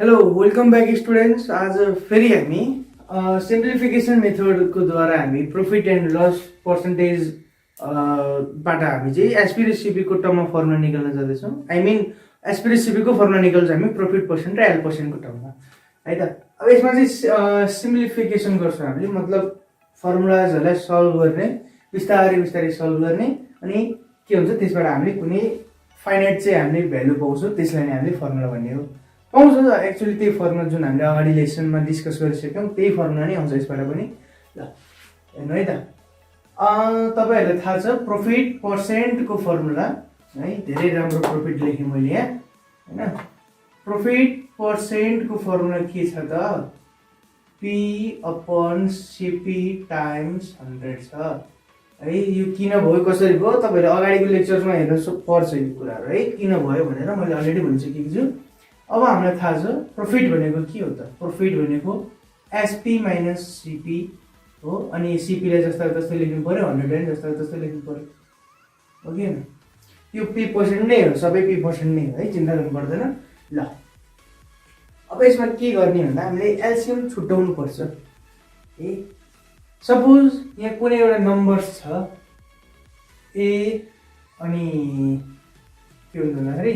Hello welcome back students. आज फेरि हामी सिम्प्लिफिकेसन मेथडको द्वारा हामी प्रॉफिट एन्ड लस पर्सेन्टेज बाट हामी चाहिँ एसपी र सीपी को टर्ममा फर्मुला निकाल्न जाँदैछौँ। आई मिन एसपी र सीपी को फर्मुला निकाल्छ हामी प्रॉफिट पर्सेन्ट र एल पर्सेन्ट को टर्ममा, है त। अब यसमा चाहिँ सिम्प्लिफिकेसन गर्छौँ हामीले, मतलब फर्मुलाजहरुलाई सल्भ गर्ने, बिस्तारै बिस्तारै सल्भ गर्ने, अनि के हुन्छ त्यसबाट हामीले कुनै फाइनाइट चाहिँ हामीले भ्यालु पाउँछौँ, त्यसलाई नै हामीले फर्मुला भन्ने हो। पाउँछ एक्चुअली त्यही फर्मुला जुन हामीले अगाडि लेसनमा डिस्कस गरिसक्यौँ, त्यही फर्मुला नै आउँछ यसबाट पनि। ल हेर्नु है त, तपाईहरुलाई थाहा छ प्रॉफिट पर्सेन्ट को फर्मुला है। धेरै राम्रो प्रॉफिट लेखेँ मैले यहाँ, हैन। प्रॉफिट पर्सेन्ट को फर्मुला के छ त, P अपॉन CP टाइम्स 100 छ है। यो किन भयो कसरी भयो तपाईहरुले अगाडिको लेक्चरमा हेर्न पर्छ यो कुराहरु है, किन भयो भनेर मैले अलरेडी भनिसकेको छु। अब हामीलाई थाहा छ प्रॉफिट भनेको के हो त, प्रॉफिट भनेको SP माइनस CP हो। अनि CP लाई जस्ता जस्तै लेख्नु पर्यो, 100 पनि जस्ता जस्तै लेख्नु पर्यो, हो कि हैन। यो P% नै हो, सबै P% नै हो है, चिन्ता गर्नु पर्दैन। ल अब यसमा के गर्ने भन्दा हामीले एलसीएम छुट्याउनु पर्छ। ए सपोज यहाँ कुनै एउटा नम्बर्स छ A अनि के हुन्छ भन्दाखेरि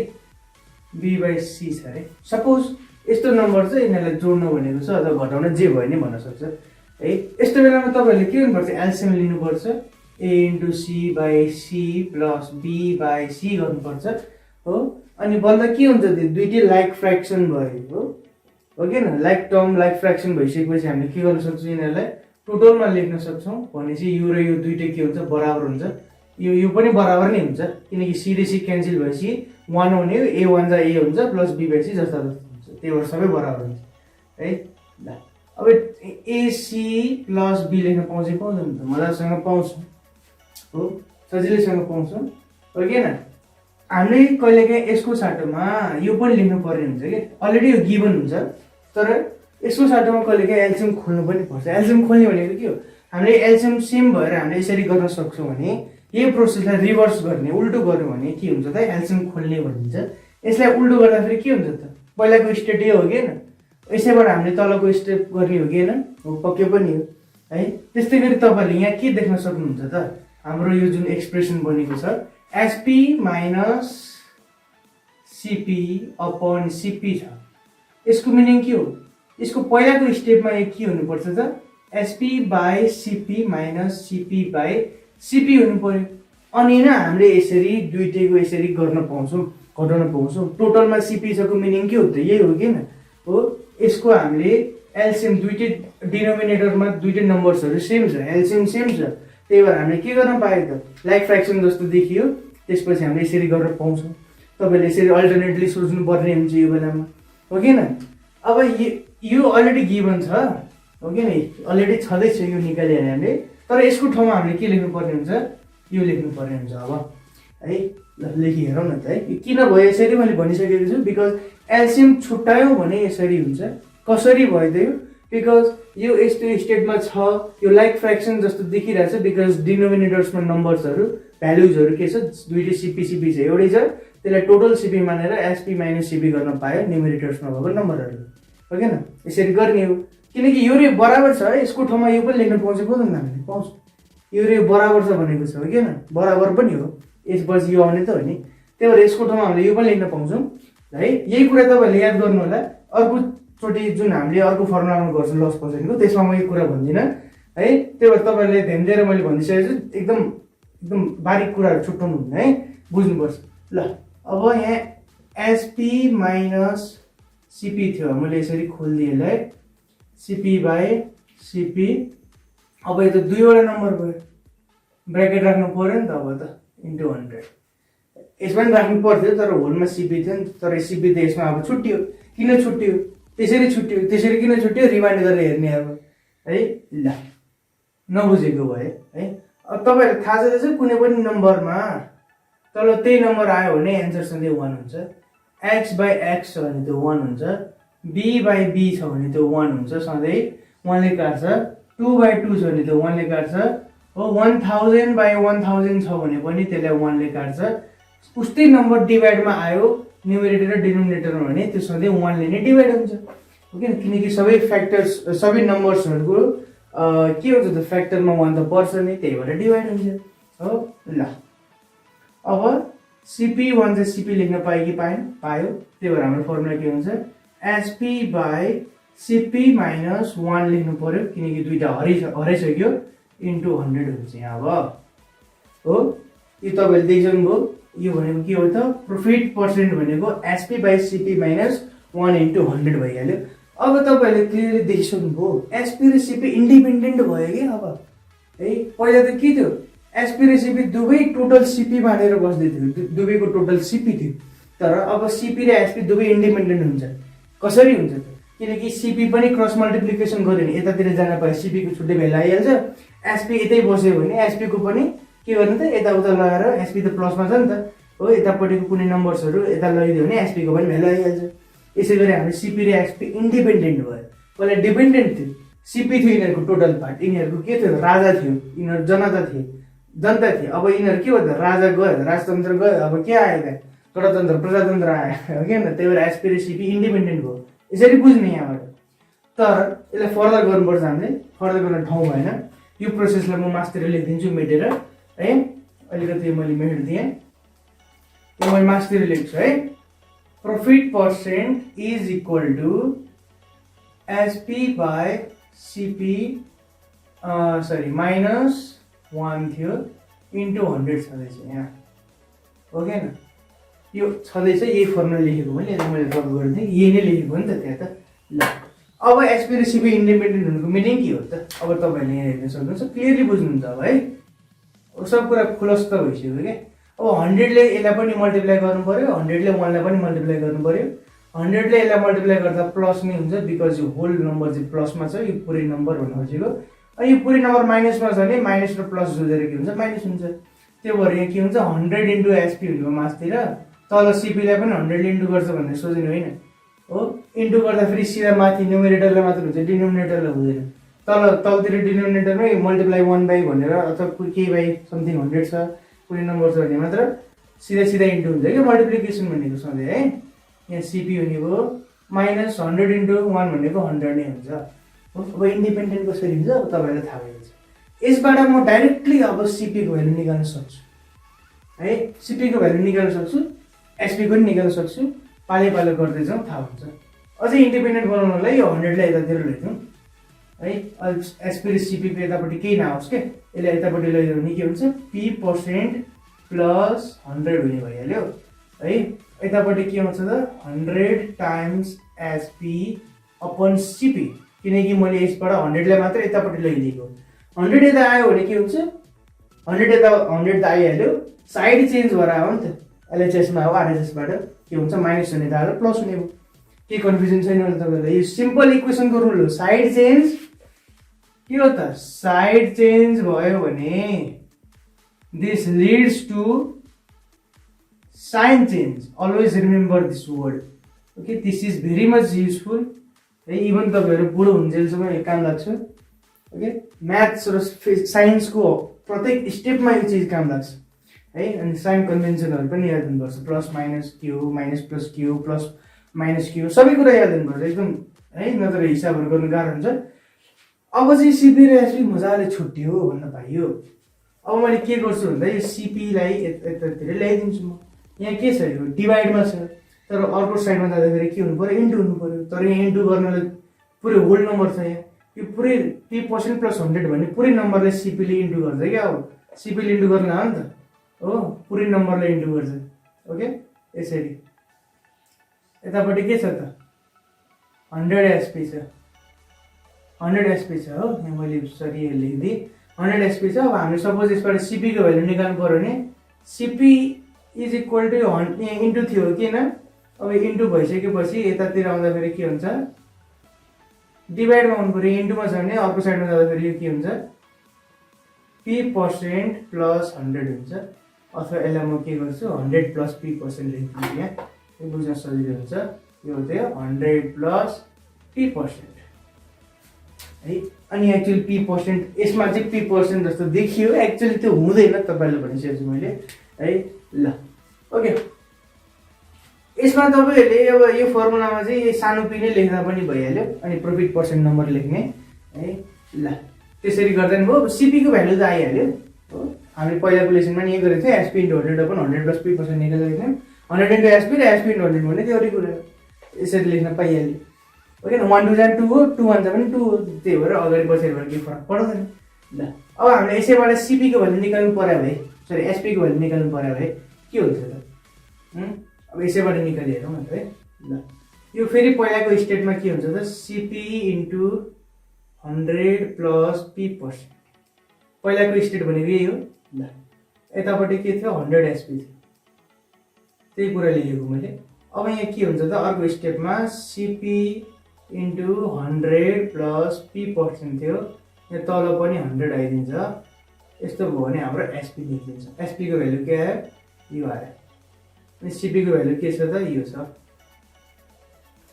B/C छ अरे। सपोज यस्तो नम्बर चाहिँ यिनीहरूलाई जोड्नु भनेको छ अथवा घटाउन जे भयो नि भन्न सक्छ है। यस्तो बेलामा तपाईहरुले के गर्नुपर्छ, एलसीएम लिनुपर्छ। A * C/C प्लस B/C गर्नुपर्छ हो। अनि बल्ल के हुन्छ त्यो दुईटै लाइक फ्र्याक्सन भयो, हो कि हैन। लाइक टर्म लाइक फ्र्याक्सन भइसकेपछि हामीले के गर्न सक्छौँ, यिनीहरूलाई टोटलमा लेख्न सक्छौँ। भनेपछि यो र यो दुईटै के हुन्छ, बराबर हुन्छ। यो पनि बराबर नै हुन्छ किनकि C र C क्यान्सल भएपछि 1 हुने हो, A1 जा A हुन्छ प्लस B/C जस्ता जस्तो हुन्छ, त्यही भएर सबै बराबर हुन्छ है। ल अब AC प्लस B लेख्न पाउँछ पाउँदैन त, मजासँग पाउँछ हो, सजिलैसँग पाउँछ, हो कि हैन। हामीले कहिलेकाहीँ यसको साटोमा यो पनि लेख्नु पर्ने हुन्छ कि, अलरेडी यो गिभन हुन्छ, तर यसको साटोमा कहिलेकाहीँ एलसीएम खोल्नु पनि पर्छ। एलसीएम खोल्ने भनेको के हो, हामीले एलसीएम सेम भएर हामीले यसरी गर्न सक्छौँ भने यही प्रोसेसलाई रिभर्स गर्ने, उल्टो गर्यो भने के हुन्छ त, एलसीएम खोल्ने भनिन्छ। यसलाई उल्टो गर्दाखेरि के हुन्छ त, पहिलाको स्टेप यो हो कि हैन, यसैबाट हामीले तलको स्टेप गर्ने हो कि हैन, हो पक्कै पनि हो है। त्यस्तै गरी तपाईहरुले यहाँ के देख्न सक्नुहुन्छ त, हाम्रो यो जुन एक्सप्रेसन बनेको छ SP minus CP upon CP छ, यसको मिनिङ के हो, यसको पहिलाको स्टेपमा के हुनुपर्छ त, SP/CP माइनस CP/CP हुनु पर्यो। अनि न हामीले यसरी दुईटैको यसरी गर्न पाउँछौँ, घटाउन पाउँछौँ। टोटलमा CP छ को मिनिङ के हो त, यही हो कि न हो। यसको हामीले एलसीएम दुईटै डिनोमिनेटरमा दुईटै नम्बर्सहरु सेम छ, एलसीएम सेम छ, त्यही भएर हामीले के गर्न पायो त, लाइक फ्र्याक्सन जस्तो देखियो। त्यसपछि हामीले यसरी गर्न पाउँछौँ। तपाईले यसरी अल्टरनेटली सोच्नु पर्ने हुन्छ यो बेलामा, हो कि न। अब यो अलरेडी गिभन छ, हो कि नि, अलरेडी छँदैछ, यो निकालिहाल्यो हामीले। तर यसको ठाउँमा हामीले के लेख्नु पर्ने हुन्छ, यो लेख्नु पर्ने हुन्छ अब है। ल लेखि हेरौँ न त है, किन भयो यसरी मैले भनिसकेको छु। बिकज एलसीएम छुट्यायो भने यसरी हुन्छ। कसरी भयो त यो, बिकज यो यस्तो स्टेटमा छ, यो लाइक फ्र्याक्सन जस्तो देखिरहेछ बिकज डिनोमिनेटर्समा नम्बर्सहरु भ्यालुजहरु के छ, दुईटै CP छ, एउटै छ, त्यसलाई टोटल CP मानेर SP माइनस CP गर्न पायो न्युमरेटर्समा भएको नम्बरहरु, हो कि न। यसरी गर्ने हो किनकि यो रे बराबर छ, यसको ठाउँमा यो पनि लेख्न पाउँछ पाउँदैन, हामीले पाउँछ। यो रे बराबर छ भनेको छ, हो कि न, बराबर पनि हो, यसपछि यो आउने त हो नि, त्यही भएर यसको ठाउँमा हामीले यो पनि लेख्न पाउँछौँ है। यही कुरा तपाईहरुले याद गर्नु होला। अर्को चोटी जुन हामीले अर्को फर्मुलामा गर्छौँ लस पर्सेन्टको, त्यसमा म यो कुरा भन्दिन है। त्यही भएर तपाईहरुले ध्यान दिएर मैले भनिसकेको छु, एकदम एकदम बारीक कुराहरु छुट्याउनु हुन्न है, बुझ्नुपर्छ। ल अब यहाँ SP माइनस CP थियो, मैले यसरी खोल्दिएँ यसलाई, CP/CP। अब यो त दुईवटा नम्बर भयो, ब्र्याकेट राख्नु पर्यो नि त अब त, इन्टु 100। यसमा पनि राख्नु पर्थ्यो तर होलमा CP थियो नि, तर CP त यसमा अब छुट्टियो। किन छुट्टियो, त्यसरी छुट्टियो, त्यसरी किन छुट्टियो, रिमाइन्ड गरेर हेर्ने अब है। ल नबुझेको भए है। अब तपाईहरुलाई थाहा छ कुनै पनि नम्बरमा तल त्यही नम्बर आयो भने एन्सर सधैँ 1 हुन्छ। X/X छ भने त्यो 1 हुन्छ, B/B छ भने त्यो 1 हुन्छ, सधैँ 1 ले काट्छ। 2/2 छ भने त्यो 1 ले काट्छ हो। 1000/1000 छ भने पनि त्यसलाई 1 ले काट्छ। उस्तै नम्बर डिभाइडमा आयो न्युमेरेटर र डिनोमिनेटरमा भने त्यो सधैँ 1 ले नै डिभाइड हुन्छ ओके किनकि सबै फ्याक्टर्स सबै नम्बर्सहरुको के हुन्छ त फ्याक्टरमा 1 त पर्छ नि त्यही भएर डिभाइड हुन्छ हो ल अब CP1 चाहिँ CP लेख्न पायो कि पाएन पायो त्यही भएर हाम्रो फर्मुला के हुन्छ SP/CP - 1 लेख्नु पर्यो किनकि दुईटा हराइसक्यो इन्टु 100 हुन्छ यहाँ अब हो यो तपाईले देखिसक्नुभयो यो भनेको के हो त प्रॉफिट पर्सेन्ट भनेको SP/CP - 1 इन्टु 100 भइहाल्यो अब तपाईले क्लियरली देखिसक्नुभयो SP र CP इन्डिपेन्डेन्ट भयो के अब है पहिला त के थियो SP र CP दुवै टोटल CP मानेर बस्दै थियो दुवैको टोटल CP थियो तर अब CP र SP दुवै इन्डिपेन्डेन्ट हुन्छ कसरी हुन्छ त किनकि CP पनि क्रस मल्टिप्लिकेसन गर्यो भने यतातिर जान पाए CP को छुट्टै भेल्यु आइहाल्छ SP यतै बस्यो भने SP को पनि के गर्ने त यता उता लगाएर SP त प्लसमा छ नि त हो यतापटिको कुनै नम्बर्सहरु यता लगिदियो भने SP को पनि भेल्यु आइहाल्छ यसैगरी हाम्रो CP र SP इन्डिपेन्डेन्ट भयो पहिला डिपेन्डेन्ट थियो CP थियो यिनीहरुको टोटल पार्ट यिनीहरुको के थियो राजा थियो यिनीहरु जनता थिए अब यिनीहरु के भयो त राजा गयो राजतन्त्र गयो अब के आयो त गणतन्त्र प्रजातन्त्र आयो हो के न त्यही भएर SP र CP इन्डिपेन्डेन्ट भयो यसरी बुझ्ने यहाँबाट तर यसलाई फर्दर गर्नुपर्छ हामीले फर्दर गर्न ठाउँ भएन यो प्रोसेसलाई म मास्तिर लेखिदिन्छु मेटेर है अलिकति मैले मेटेर दिएँ यो मैले मास्तिर लेख्छु है profit percent is equal to SP/CP -1 थियो इन्टु 100 छँदैछ यहाँ हो के न यो छँदैछ यही फर्मुला लेखेको मैले ड्रप गरिदिएँ यही नै लेखेको नि त त्यहाँ त ल अब SP र CP इन्डिपेन्डेन्ट हुनुको मिनिङ के हो त अब तपाईहरुले यहाँ हेर्न सक्नुहुन्छ क्लियरली बुझ्नुहुन्छ अब है सब कुरा खुलस्त भइसक्यो के अब 100 ले यसलाई पनि मल्टिप्लाई गर्नु पर्यो 100 ले 1 लाई पनि मल्टिप्लाई गर्नु पर्यो 100 ले यसलाई मल्टिप्लाई गर्दा प्लस नै हुन्छ बिकज यो होल नम्बर चाहिँ प्लसमा छ यो पुरै नम्बर भन्नु खोजेको अनि यो पुरै नम्बर माइनसमा छ भने माइनस र प्लस जोडेर के हुन्छ माइनस हुन्छ त्यो भएर यहाँ के हुन्छ 100 इन्टु SP हुनेको मास्तिर तल CP लाई पनि 100 ले इन्टु गर्छ भन्ने सोच्नु हैन हो इन्टु गर्दा फेरि सिधा माथि न्युमेरेटरले मात्र हुन्छ डिनोमिनेटरले हुँदैन तलतिर डिनोमिनेटरमै मल्टिप्लाई 1 बाइ भनेर अथवा के बाइ समथिङ 100 छ कुनै नम्बर छ भने मात्र सिधा इन्टु हुन्छ के मल्टिप्लिकेसन भनेको सधैँ है यहाँ CP भनेको -100 इन्टु 1 भनेको 100 नै हुन्छ अब इन्डिपेन्डेन्ट कसरी हुन्छ अब तपाईलाई थाहा भइन्छ यसबाट म डाइरेक्टली अब CP को भ्यालु निकाल्न सक्छु है CP को भ्यालु निकाल्न सक्छु SP को पनि निकाल्न सक्छु पाले गर्दै जाउँ थाहा हुन्छ अझै इन्डिपेन्डेन्ट बनाउनलाई यो 100 लाई यतातिर लैजाउँ है SP र CP को यतापट्टि केही नहोस् के यसलाई यतापट्टि लैजाउँ भने के हुन्छ P% प्लस 100 हुने भइहाल्यो है यतापट्टि के हुन्छ त 100 टाइम्स SP अपन CP किनकि मैले यसबाट 100 लाई मात्र यतापट्टि लैदिएको 100 यता आयो भने के हुन्छ 100 यता 100 त आइहाल्यो साइड चेन्ज भएर आयो नि त LHS मा हो RHS बाट के हुन्छ माइनस हुने त आएर प्लस हुने हो के कन्फ्युजन छैन होला तपाईलाई यो सिम्पल इक्वेसनको रुल हो साइड चेन्ज के हो त साइड चेन्ज भयो भने this leads to sign change always remember this word okay this is very much useful even तपाईहरु बुढो हुन्जेलसम्म यो काम लाग्छ ओके म्याथ्स र साइन्स को प्रत्येक स्टेपमा यो चीज काम लाग्छ है अनि साइन कन्भेन्सनहरु पनि याद गर्नुपर्छ plus minus Q minus plus Q plus minus Q सबै कुरा याद गर्नुपर्छ एकदम है नत्र हिसाबहरु गर्न गाह्रो हुन्छ अब चाहिँ CP र SP मजाले छुट्टियो भन्न पाइयो अब मैले के गर्छु भन्दा यो CP लाई यतातिर ल्याइदिन्छु म यहाँ के छ यो डिभाइडमा छ तर अर्को साइडमा जाँदाखेरि के हुनु पर्यो इन्टु हुनु पर्यो तर यहाँ इन्टु गर्नलाई पुरै होल नम्बर छ यहाँ यो पुरै P% प्लस 100 भन्ने पुरै नम्बरलाई CP ले इन्टु गर्छ के अब CP ले इन्टु गर्न हो नि त हो पुरै नम्बरलाई इन्टु गर्छ ओके यसरी यतापट्टि के छ त 100 SP छ 100 SP छ हो यहाँ मैले सरी लेखिदिए 100 SP छ अब हामीले सपोज यसबाट CP को भ्यालु निकाल्नु पर्यो भने CP is equal two into थियो किन अब इन्टु भइसकेपछि यतातिर आउँदा फेरि के हुन्छ डिभाइडमा आउनु पर्यो इन्टुमा छ भने अर्को साइडमा जाँदा फेरि यो के हुन्छ P% प्लस 100 हुन्छ अथवा यसलाई म के गर्छु 100 प्लस P% लेख्दिन्छु यहाँ यो बुझ्न सजिलो हुन्छ यो चाहिँ 100 प्लस P% है अनि एक्चुअली P% यसमा चाहिँ P% जस्तो देखियो एक्चुअली त्यो हुँदैन तपाईले भनिसकेछु मैले है ल ओके यसमा तपाईहरुले अब यो फर्मुलामा चाहिँ सानो p नै लेख्दा पनि भइहाल्यो अनि प्रॉफिट पर्सेन्ट नम्बर लेख्ने है ल त्यसरी गर्दा नि भयो सीपी को भ्यालु त आइहाल्यो हो हामीले पहिलाको लेसनमा नि यो गरेको थियो sp * 100 अपन 100 + p% निकालेको थियौं 100 * sp र sp * 100 भने त्यो कुरा यसरी लेख्न पाइहाल्यो ओके न 1 2 जा 2 हो 2 1 जा पनि 2 हो त्यही भएर अगाडि पछि भएर के फरक पर्दैन ल अब हामीले यसैबाट सीपी को भ्यालु निकाल्नु पर्यो भए सरी sp को भ्यालु निकाल्नु पर्यो भए के हुन्छ त अब यसैबाट निकाली हेरौँ है ल यो फेरि पहिलाको स्टेटमा के हुन्छ त cp * 100 + p%. पहिलाको स्टेट भनेको यही हो ल यतापटि के थियो 100 sp थियो त्यही कुरा लेखेको मैले अब यहाँ के हुन्छ त अर्को स्टेपमा cp * 100 + p% थियो यहाँ तल पनि 100 आइदिन्छ यस्तो भयो भने हाम्रो sp निक्लिन्छ sp को भ्यालु के आयो यो आयो अनि cp को भ्यालु के छ त यो छ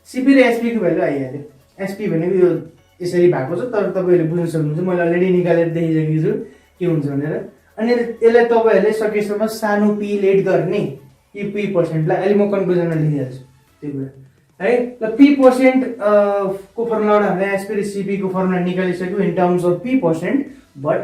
cp र sp को भ्यालु आइहाल्यो sp भनेको यो यसरी भएको छ तर तपाईहरुले बुझ्न सक्नुहुन्छ मैले अलरेडी निकालेर देखिसकेको छु के हुन्छ भनेर अनि यसलाई तपाईहरुले सकेसम्म सानो p लेट गर्ने यो p% लाई अहिले म कन्क्लुजनमा लेखिहाल्छु त्यो कुरा है ल p% को फर्मुलाबाट हामीले sp र cp को फर्मुला निकालिसक्यौ in terms of p% but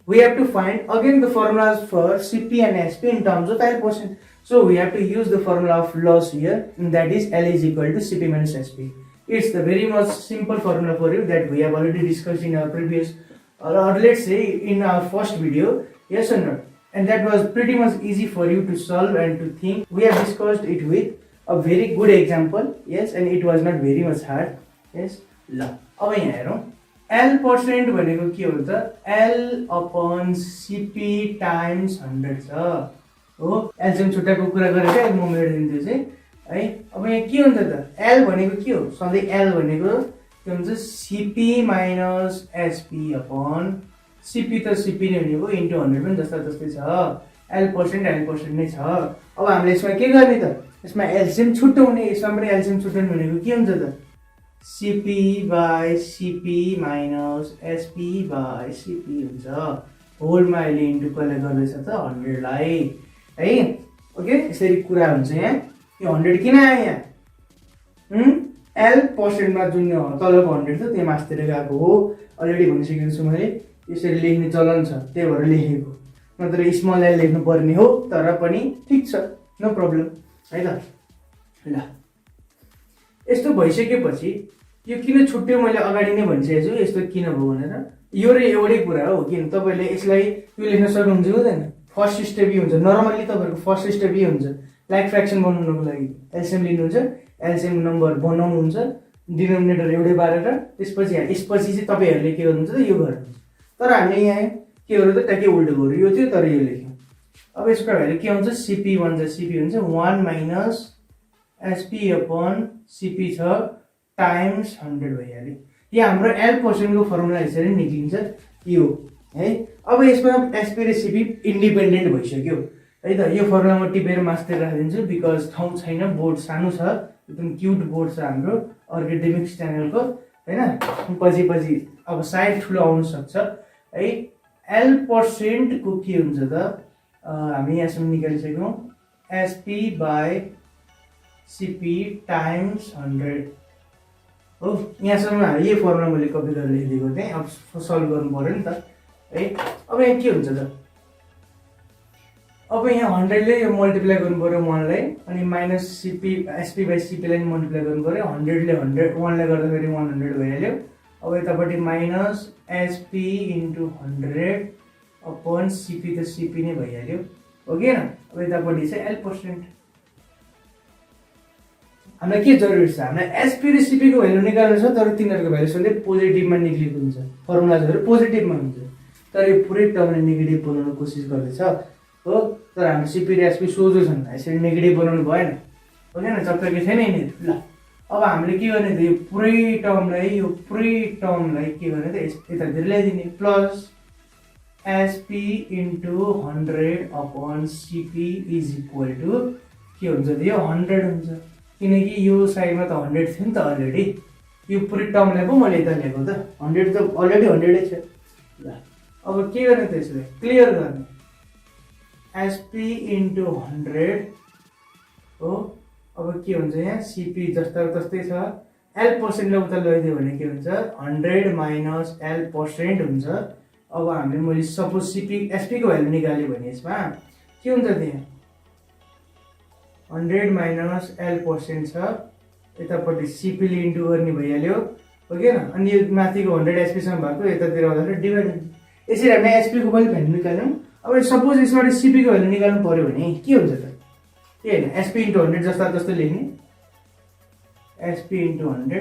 we have to find again the formulas for cp and sp in terms of L%. So we have to use the formula of loss here and that is L is equal to cp minus sp. It's the very much simple formula for you that we have already discussed in our previous or let's say in our first video, yes or not, and that was pretty much easy for you to solve and to think. We have discussed it with a very good example, yes, and it was not very much hard, yes. ल अब यहाँ हेरौँ L% भनेको के हो त L/cp times 100 छ हो एलसीएम छुट्टाको कुरा गरेको म मेटाइदिन्छु चाहिँ है अब यहाँ के हुन्छ त L भनेको के हो सधैं L भनेको के हुन्छ cp minus sp upon cp त cp नै भनेको इन्टु 100 पनि जस्ता जस्तै छ L% नै छ अब हामीले यसमा के गर्ने त यसमा एलसीएम छुट्टाउने यसमा पनि एलसीएम छुट्टाउने भनेको के हुन्छ त cp by cp minus sp by cp हुन्छ होलमा अहिले इन्टु कसले गर्दैछ त 100 लाई है ओके यसरी कुरा हुन्छ यहाँ यो 100 किन आयो यहाँ L% मा जुन तलको 100 छ त्यो मास्तिर गएको हो अलरेडी भनिसकेको छु मैले यसरी लेख्ने चलन छ त्यही भएर लेखेको नत्र स्मल l लेख्नु पर्ने हो तर पनि ठीक छ नो प्रब्लम है त ल यस्तो भइसकेपछि यो किन छुट्यो मैले अगाडि नै भनिसकेको छु यस्तो किन भयो भनेर यो र एउटै कुरा हो किन तपाईले यसलाई यो लेख्न सक्नुहुन्छ हुँदैन फर्स्ट स्टेप यो हुन्छ नर्मली तपाईहरुको फर्स्ट स्टेप यो हुन्छ लाइक फ्र्याक्सन बनाउनको लागि एलसीएम लिनुहुन्छ एलसीएम नम्बर बनाउनुहुन्छ डिनोमिनेटर एउटै पारेर त्यसपछि चाहिँ तपाईहरुले के गर्नुहुन्छ त यो गर्नुहुन्छ तर हामीले यहाँ के गर्यो त ट्याक्कै उल्टो गर्यो यो थियो तर यो लेख्यौं अब यसको भ्यालु के हुन्छ cp1 छ cp हुन्छ 1 minus sp upon cp छ टाइम्स 100 भइहाल्यो यहाँ हाम्रो L% को फर्मुला यसरी निक्लिन्छ यो है अब यसमा sp र cp इन्डिपेन्डेन्ट भइसक्यो है त यो फर्मुलामा टिपेर मास्टर राखिदिन्छु बिकज ठाउँ छैन बोर्ड सानो छ एकदम क्यूट बोर्ड छ हाम्रो अर्गेडेमिक्स च्यानलको हैन पछि अब सायद ठुलो आउन सक्छ है L% को के हुन्छ त हामी यहाँसम्म निकालिसक्यौं sp by cp times 100 हो यहाँसम्म यो फर्मुला मैले कपी गरेर लेखिदिएको थिएँ अब सल्भ गर्नु पर्यो नि त है अब यहाँ के हुन्छ त अब यहाँ 100 ले यो मल्टिप्लाई गर्नु पर्यो 1 लाई अनि minus cp sp by cp लाई मल्टिप्लाई गर्नु पर्यो 100 ले 100 1 लाई गर्दा फेरि 100 भइहाल्यो अब यतापटि minus sp into 100 upon cp त cp नै भइहाल्यो हो के न अब यतापटि चाहिँ L% हामीलाई के जरुरी छ हामीलाई sp र cp को भ्यालु निकाल्नु छ तर तिनीहरुको भ्यालु सधैँ पोजिटिभमा निक्लिएको हुन्छ फर्मुलाहरु पोजिटिभमा हुन्छ तर यो पुरै टर्मले नेगेटिभ बनाउन कोसिस गर्दैछ हो तर हाम्रो cp र sp सोझो छन् यसरी नेगेटिभ बनाउनु भएन हो हैन चक्कके छैन नि ल अब हामीले के गर्ने त यो पुरै टर्मलाई के गर्ने त यतातिर ल्याइदिने plus sp into 100 upon cp is equal to के हुन्छ त यो 100 हुन्छ किनकि यो साइडमा त 100 थियो नि त अलरेडी यो पुरै टर्मलाई पो मैले यता ल्याएको त 100 त अलरेडी 100 छ ल अब के गर्ने त यसलाई क्लियर गर्ने sp into 100 हो अब के हुन्छ यहाँ सिपी जस्ता तस्तै छ एल पर्सेन्टले उता लैदियो भने के हुन्छ 100 माइनस एल पर्सेन्ट हुन्छ। अब हामीले मैले सपोज सिपी एसपी को भ्यालु निकाल्यो भने यसमा के हुन्छ त्यहाँ 100 माइनस एल पर्सेन्ट छ, यतापट्टि सिपी ले इन्टु गर्ने भइहाल्यो हो के न। अनि यो माथिको 100 एसपी सँग भएको यतातिर आउँदाखेरि डिभाइड हुन्छ। यसरी हामीले एसपी को पनि भ्यालु निकाल्यौं। अब सपोज यसबाट सिपी को भ्यालु निकाल्नु पर्यो भने के हुन्छ त? के हैन एसपी इन्टु 100 जस्ता जस्तो लेख्ने एसपी इन्टु 100।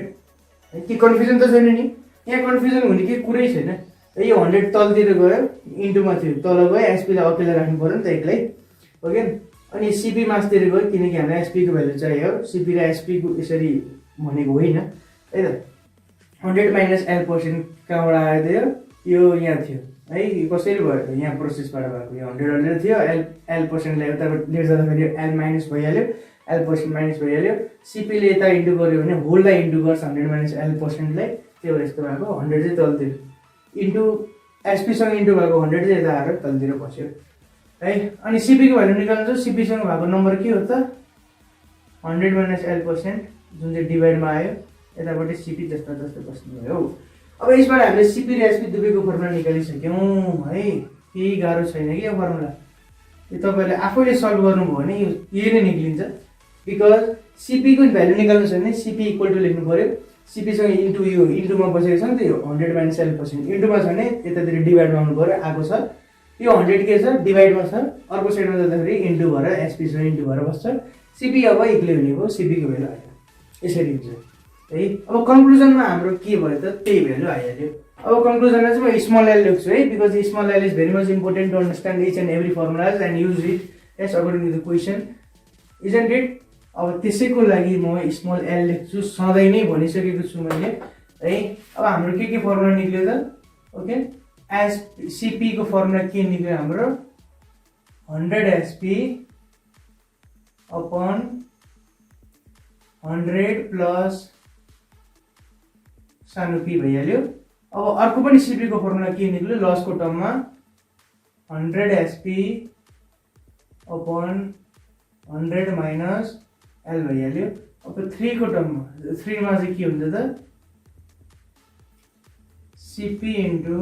के कन्फ्युजन त छैन नि? यहाँ कन्फ्युजन हुने के कुरै छैन। यो 100 तलतिर गयो इन्टुमा थियो तल गयो एसपी लाई अकेला राख्नु पर्यो नि त एक्लै हो के। अनि सिपी मासतिर गयो किनकि हामीलाई एसपी को भ्यालु चाहियो। सिपी र एसपी को यसरी भनेको होइन है त। 100 माइनस एल पर्सेन्ट कहाँबाट आयो त? यो यहाँ थियो है। कसरी भयो यहाँ प्रोसेसबाट भएको यो 100 थियो एल पर्सेन्टलाई उताबाट लिएर जाँदाखेरि एल माइनस भइहाल्यो एल पर्सेन्ट माइनस भइहाल्यो। सिपी ले यता इन्टु गर्यो भने होललाई इन्टु गर्छ 100 माइनस एल पर्सेन्टलाई, त्यही भएर यस्तो भएको 100 चाहिँ तलतिर इन्टु एसपी सँग इन्टु भएको 100 चाहिँ यता आएर तलतिर बस्यो है। अनि सिपी को भ्यालु निकाल्नु छ सिपी सँग भएको नम्बर के हो त 100 माइनस एल पर्सेन्ट जुन चाहिँ डिभाइडमा आयो यतापट्टि सिपी जस्ता जस्तो बस्नु भयो। अब यसबाट हामीले सिपी र एसपी दुवैको फर्मुला निकालिसक्यौं है। केही गाह्रो छैन कि यो फर्मुला। यो तपाईले आफैले सल्भ गर्नुभयो भने यो नै निक्लिन्छ। बिकज सिपी को भ्यालु निकाल्नु छ भने सिपी इक्वल टु लेख्नु पर्यो। सिपी सँग इन्टु यो इन्टुमा बसेको छ नि त यो 100 माइनस एल पर्सेन्ट इन्टुमा छ भने यतातिर डिभाइडमा आउनु पर्यो आएको छ। यो 100 के छ डिभाइडमा छ अर्को साइडमा जाँदाखेरि इन्टु भएर एसपी सँग इन्टु भएर बस्छ। सिपी अब एक्लै हुने भयो सिपी को भ्यालु आयो यसरी हुन्छ है। अब कन्क्लुजनमा हाम्रो के भयो त त्यही भ्यालु आइहाल्यो। अब कन्क्लुजनमा चाहिँ म स्मल एल लेख्छु है because small L is very much important to understand each and every formulas and use it as according to the question isn't it. अब त्यसैको लागि म स्मल एल लेख्छु सधैँ नै भनिसकेको छु मैले है। अब हाम्रो के फर्मुला निक्ल्यो त ओके एस सिपी को फर्मुला के निक्ल्यो हाम्रो 100 एसपी अपॉन 100 प्लस सानो पी भइहाल्यो। अब अर्को पनि सिपी को फर्मुला के निक्ल्यो लस को टर्ममा 100 एसपी अपॉन 100 माइनस एल भइहाल्यो। अब 3 को टर्ममा 3 मा चाहिँ के हुन्छ त CP into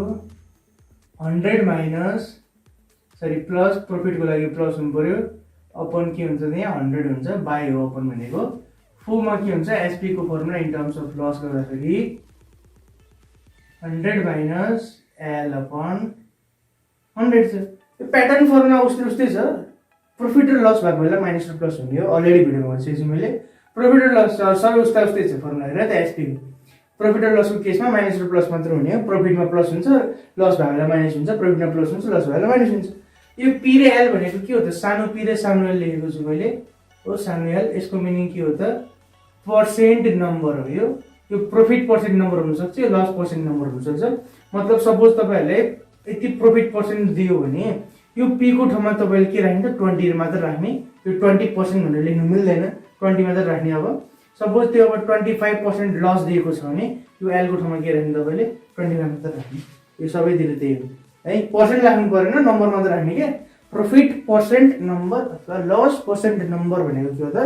100 minus sorry plus profit को लागि प्लस हुनु पर्यो अपन के हुन्छ त यहाँ 100 हुन्छ बाई हो अपन भनेको। 4 मा के हुन्छ एसपी को formula in terms of loss गर्दाखेरि 100 माइनस एल अपन 100 छ। यो प्याटर्न फर्मुला उस्तै छ। प्रॉफिट र लस भएको बेला माइनस र प्लस हुने हो अलरेडी भिडियोमा भनिसकेछु मैले। प्रॉफिट र लस सबै उस्तै छ फर्मुला हेर त एसपी को। प्रॉफिट र लस को केसमा माइनस र प्लस मात्र हुने हो। प्रॉफिटमा प्लस हुन्छ लस भएको बेला माइनस हुन्छ प्रॉफिटमा प्लस हुन्छ लस भएको बेला माइनस हुन्छ। यो पी र एल भनेको के हो त सानो पी र सानो एल लेखेको छु मैले हो सानो एल। यसको मिनिङ के हो त पर्सेन्ट नम्बर हो। यो प्रॉफिट पर्सेन्ट नम्बर हुन सक्छ यो लस पर्सेन्ट नम्बर हुन सक्छ। मतलब सपोज तपाईहरुले यति प्रॉफिट पर्सेन्ट दियो भने यो पी को ठाउँमा तपाईले के राख्ने त 20 मात्र राख्ने। यो 20% भनेर लेख्नु मिल्दैन 20 मात्र राख्ने। अब सपोज त्यो अब 25% लस दिएको छ भने यो एल को ठाउँमा के राख्ने तपाईले 25 मात्र राख्ने। यो सबैतिर त्यही हो है। पर्सेन्ट राख्नु परेन नम्बर मात्र राख्ने के। प्रॉफिट पर्सेन्ट नम्बर अथवा लस पर्सेन्ट नम्बर भनेको के हो त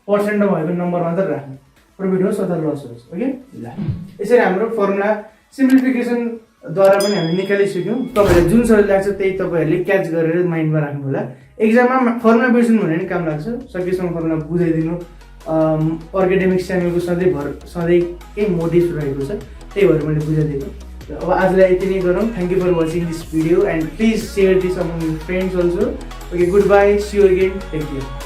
पर्सेन्ट भएको नम्बर मात्र राख्ने। प्रॉफिट होस् अथवा लस होस् ओके। ल यसरी हाम्रो फर्मुला सिम्प्लिफिकेसन द्वारा पनि हामी निकालिसक्यौं। तपाईहरुले जुन सजिलो लाग्छ त्यही तपाईहरुले क्याच गरेर माइन्डमा राख्नु होला। एक्जाममा फर्मुला बिर्सनु भने नि काम लाग्छ। सकेसम्म फर्मुला बुझाइदिनु अर्गेडेमिक्स च्यानलको सधैँकै मोटिभ रहेको छ त्यही भएर मैले बुझाइदिएको। अब आजलाई यति नै गरौँ। Thank you for watching this video and please share this among your friends also. Okay good bye see you again take care.